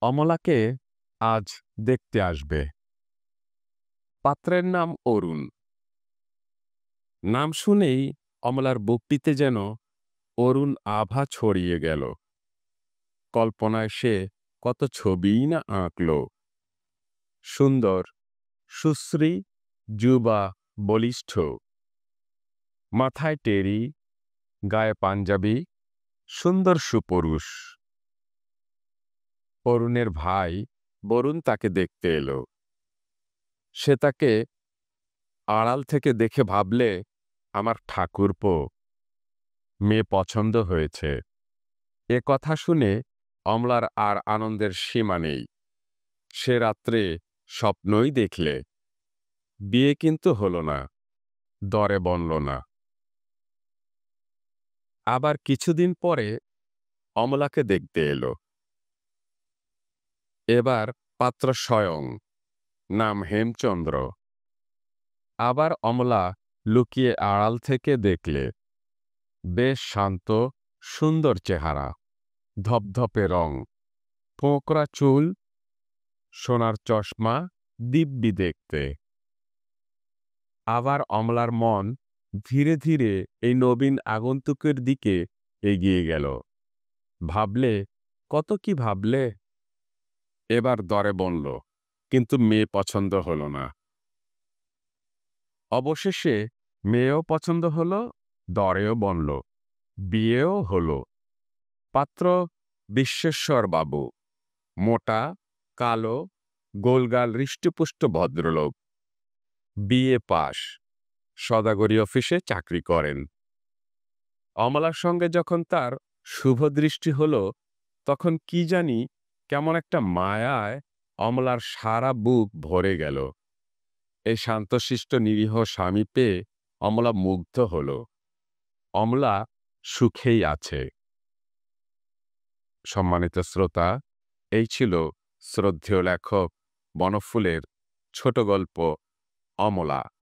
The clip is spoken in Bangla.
অমলাকে আজ দেখতে আসবে। পাত্রের নাম অরুণ। নাম শুনেই অমলার বুকটিতে যেন অরুণ আভা ছড়িয়ে গেল। কল্পনায় সে কত ছবিই না আঁকল। সুন্দর, সুশ্রী, যুবা, বলিষ্ঠ, মাথায় টেরি, গায়ে পাঞ্জাবি, সুন্দর সুপুরুষ। অরুণের ভাই বরুণ তাকে দেখতে এলো। সে তাকে আড়াল থেকে দেখে ভাবলে, আমার ঠাকুরপো, মেয়ে পছন্দ হয়েছে। এ কথা শুনে অমলার আর আনন্দের সীমা নেই। সে রাত্রে স্বপ্নই দেখলে। বিয়ে কিন্তু হলো না, দরে বনল না। আবার কিছুদিন পরে অমলাকে দেখতে এলো। এবার পাত্র স্বয়ং, নাম হেমচন্দ্র। আবার অমলা লুকিয়ে আড়াল থেকে দেখলে। বেশ শান্ত, সুন্দর চেহারা, ধপধপে রং, কোঁকড়া চুল, সোনার চশমা, দিব্যি দেখতে। আবার অমলার মন ধীরে ধীরে এই নবীন আগন্তুকের দিকে এগিয়ে গেল। ভাবলে, কত কি ভাবলে। এবার দরে বনল, কিন্তু মেয়ে পছন্দ হলো না। অবশেষে মেয়েও পছন্দ হলো, দরেও বনল, বিয়েও হলো। পাত্র বিশ্বেশ্বর বাবু, মোটা, কালো, গোলগাল হৃষ্টপুষ্ট ভদ্রলোক। বিএ পাশ, সদাগরি অফিসে চাকরি করেন। অমলার সঙ্গে যখন তার শুভদৃষ্টি হলো, তখন কি জানি কেমন একটা মায়ায় অমলার সারা বুক ভরে গেল। এই শান্তশিষ্ট নিরীহ স্বামী পেয়ে অমলা মুগ্ধ হল। অমলা সুখেই আছে। সম্মানিত শ্রোতা, এই ছিল শ্রদ্ধেয় লেখক বনফুলের ছোট গল্প অমলা।